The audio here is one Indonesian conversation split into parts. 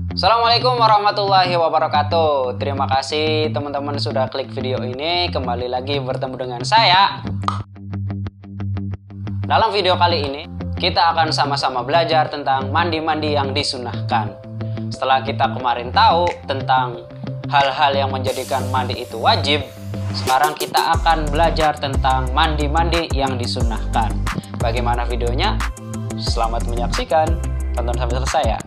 Assalamualaikum warahmatullahi wabarakatuh. Terima kasih teman-teman sudah klik video ini. Kembali lagi bertemu dengan saya. Dalam video kali ini kita akan sama-sama belajar tentang mandi-mandi yang disunahkan. Setelah kita kemarin tahu tentang hal-hal yang menjadikan mandi itu wajib, sekarang kita akan belajar tentang mandi-mandi yang disunahkan. Bagaimana videonya? Selamat menyaksikan. Tonton sampai selesai ya.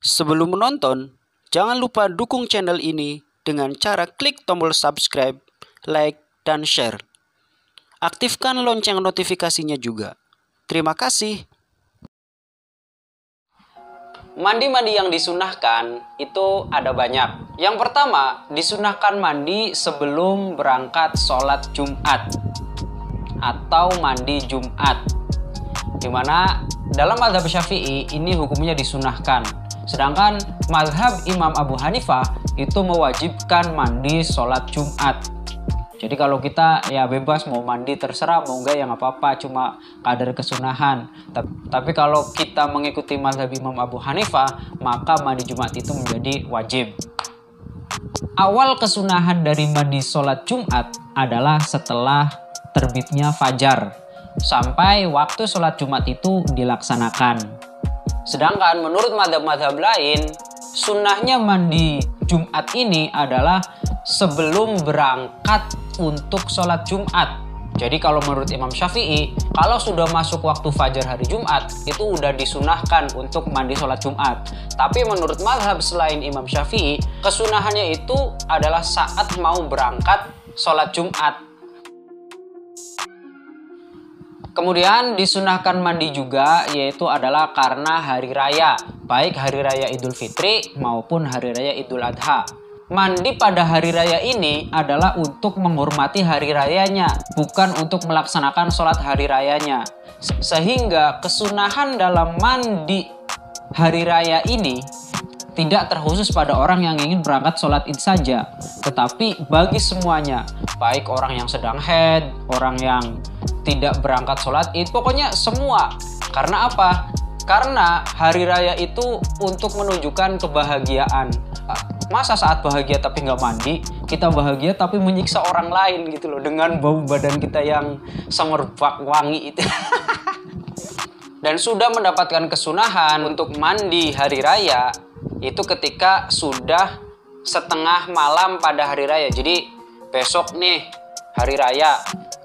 Sebelum menonton, jangan lupa dukung channel ini dengan cara klik tombol subscribe, like, dan share. Aktifkan lonceng notifikasinya juga. Terima kasih. Mandi-mandi yang disunahkan itu ada banyak. Yang pertama, disunahkan mandi sebelum berangkat sholat Jumat atau mandi Jumat. Dimana dalam mazhab Syafi'i ini hukumnya disunahkan. Sedangkan mazhab Imam Abu Hanifah itu mewajibkan mandi sholat Jumat. Jadi kalau kita ya bebas mau mandi terserah, mau enggak ya nggak apa-apa, cuma kadar kesunahan. Tapi kalau kita mengikuti mazhab Imam Abu Hanifah, maka mandi Jumat itu menjadi wajib. Awal kesunahan dari mandi sholat Jumat adalah setelah terbitnya fajar sampai waktu sholat Jumat itu dilaksanakan. Sedangkan menurut mazhab-mazhab lain, sunnahnya mandi Jumat ini adalah sebelum berangkat untuk sholat Jumat. Jadi kalau menurut Imam Syafi'i, kalau sudah masuk waktu fajar hari Jumat, itu udah disunahkan untuk mandi sholat Jumat. Tapi menurut mazhab selain Imam Syafi'i, kesunahannya itu adalah saat mau berangkat sholat Jumat. Kemudian disunahkan mandi juga yaitu adalah karena hari raya, baik hari raya Idul Fitri maupun hari raya Idul Adha. Mandi pada hari raya ini adalah untuk menghormati hari rayanya, bukan untuk melaksanakan sholat hari rayanya. Sehingga kesunahan dalam mandi hari raya ini tidak terkhusus pada orang yang ingin berangkat sholat id saja, tetapi bagi semuanya, baik orang yang sedang haid, orang yang tidak berangkat sholat id, pokoknya semua. Karena apa? Karena hari raya itu untuk menunjukkan kebahagiaan. Masa saat bahagia tapi nggak mandi, kita bahagia tapi menyiksa orang lain gitu loh, dengan bau badan kita yang semerbak wangi itu. Dan sudah mendapatkan kesunahan untuk mandi hari raya itu ketika sudah setengah malam pada hari raya. Jadi besok nih hari raya,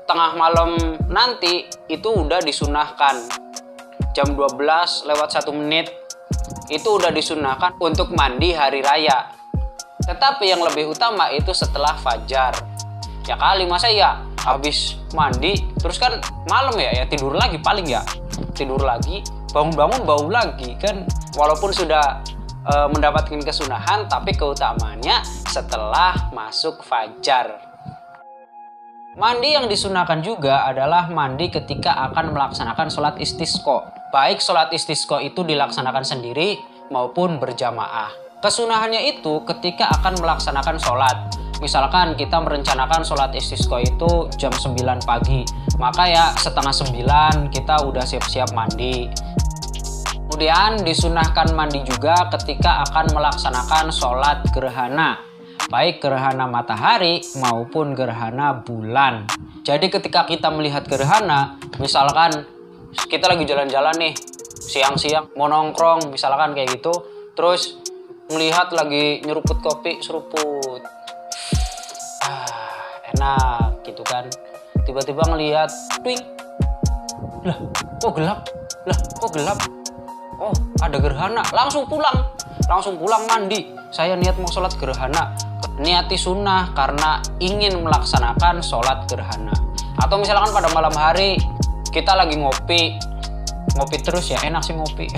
tengah malam nanti itu udah disunahkan. Jam 12 lewat 1 menit itu udah disunahkan untuk mandi hari raya. Tetapi yang lebih utama itu setelah fajar. Ya kali masa ya habis mandi terus kan malam ya tidur lagi paling ya. Tidur lagi, bangun-bangun bau lagi kan. Walaupun sudah mendapatkan kesunahan, tapi keutamaannya setelah masuk fajar. Mandi yang disunahkan juga adalah mandi ketika akan melaksanakan sholat istisqa. Baik sholat istisqa itu dilaksanakan sendiri maupun berjamaah. Kesunahannya itu ketika akan melaksanakan sholat. Misalkan kita merencanakan sholat istisqa itu jam 9 pagi. Maka ya setengah 9 kita udah siap-siap mandi. Kemudian disunahkan mandi juga ketika akan melaksanakan sholat gerhana. Baik gerhana matahari maupun gerhana bulan. Jadi ketika kita melihat gerhana, misalkan kita lagi jalan-jalan nih, siang-siang mau nongkrong misalkan kayak gitu, terus melihat lagi nyeruput kopi, seruput. Enak gitu kan. Tiba-tiba ngelihat, twing. Lah, kok gelap? Lah, kok gelap? Oh, ada gerhana. Langsung pulang mandi. Saya niat mau sholat gerhana. Niati sunnah karena ingin melaksanakan sholat gerhana. Atau misalkan pada malam hari kita lagi ngopi terus ya, enak sih ngopi.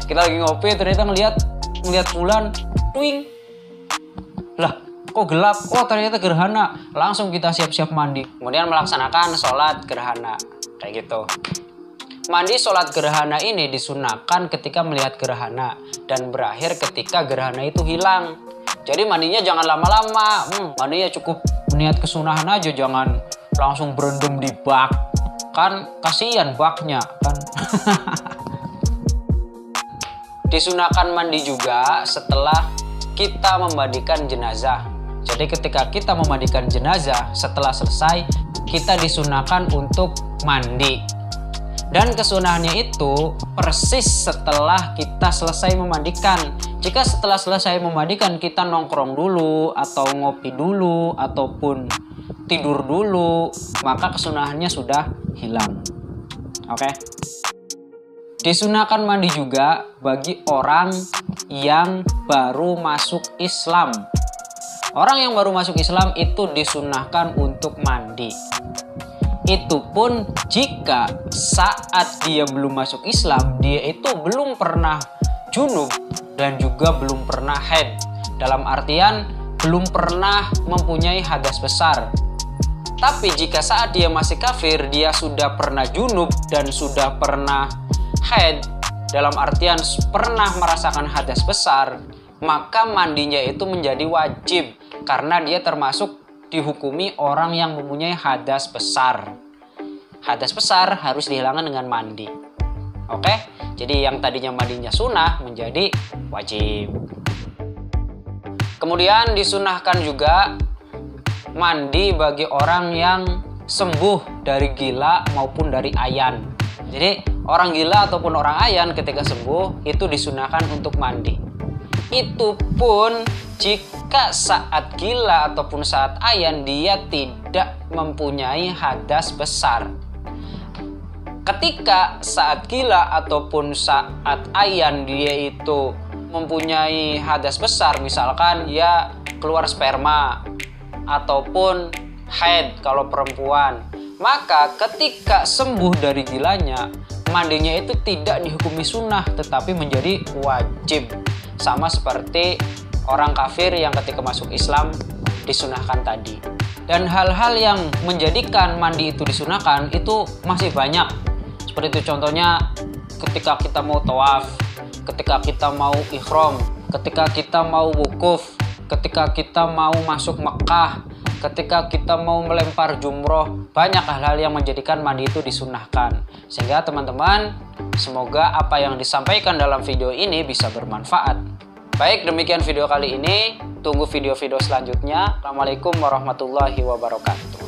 Kita lagi ngopi ternyata ngelihat bulan, twing. Lah, kok gelap? Oh, ternyata gerhana. Langsung kita siap-siap mandi. Kemudian melaksanakan sholat gerhana. Kayak gitu. Mandi sholat gerhana ini disunahkan ketika melihat gerhana dan berakhir ketika gerhana itu hilang. Jadi mandinya jangan lama-lama, mandinya cukup niat kesunahan aja, jangan langsung berendam di bak. Kan kasihan baknya kan. Disunahkan mandi juga setelah kita memandikan jenazah. Jadi ketika kita memandikan jenazah, setelah selesai kita disunahkan untuk mandi. Dan kesunahannya itu persis setelah kita selesai memandikan. Jika setelah selesai memandikan kita nongkrong dulu, atau ngopi dulu, ataupun tidur dulu, maka kesunahannya sudah hilang. Oke? Disunahkan mandi juga bagi orang yang baru masuk Islam. Orang yang baru masuk Islam itu disunahkan untuk mandi. Itu pun jika saat dia belum masuk Islam, dia itu belum pernah junub dan juga belum pernah haid. Dalam artian belum pernah mempunyai hadas besar. Tapi jika saat dia masih kafir, dia sudah pernah junub dan sudah pernah haid, dalam artian pernah merasakan hadas besar, maka mandinya itu menjadi wajib karena dia termasuk dihukumi orang yang mempunyai hadas besar. Hadas besar harus dihilangkan dengan mandi. Oke? Jadi yang tadinya mandinya sunnah menjadi wajib. Kemudian disunahkan juga mandi bagi orang yang sembuh dari gila maupun dari ayan. Jadi orang gila ataupun orang ayan ketika sembuh itu disunahkan untuk mandi. Itu pun jika saat gila ataupun saat ayan dia tidak mempunyai hadas besar. Ketika saat gila ataupun saat ayan dia itu mempunyai hadas besar, misalkan ya keluar sperma ataupun haid kalau perempuan, maka ketika sembuh dari gilanya, mandinya itu tidak dihukumi sunnah tetapi menjadi wajib. Sama seperti orang kafir yang ketika masuk Islam disunahkan tadi. Dan hal-hal yang menjadikan mandi itu disunahkan itu masih banyak. Seperti itu contohnya ketika kita mau tawaf, ketika kita mau ihram, ketika kita mau wukuf, ketika kita mau masuk Mekah, ketika kita mau melempar jumroh. Banyak hal-hal yang menjadikan mandi itu disunahkan. Sehingga teman-teman, semoga apa yang disampaikan dalam video ini bisa bermanfaat. Baik, demikian video kali ini. Tunggu video-video selanjutnya. Assalamualaikum warahmatullahi wabarakatuh.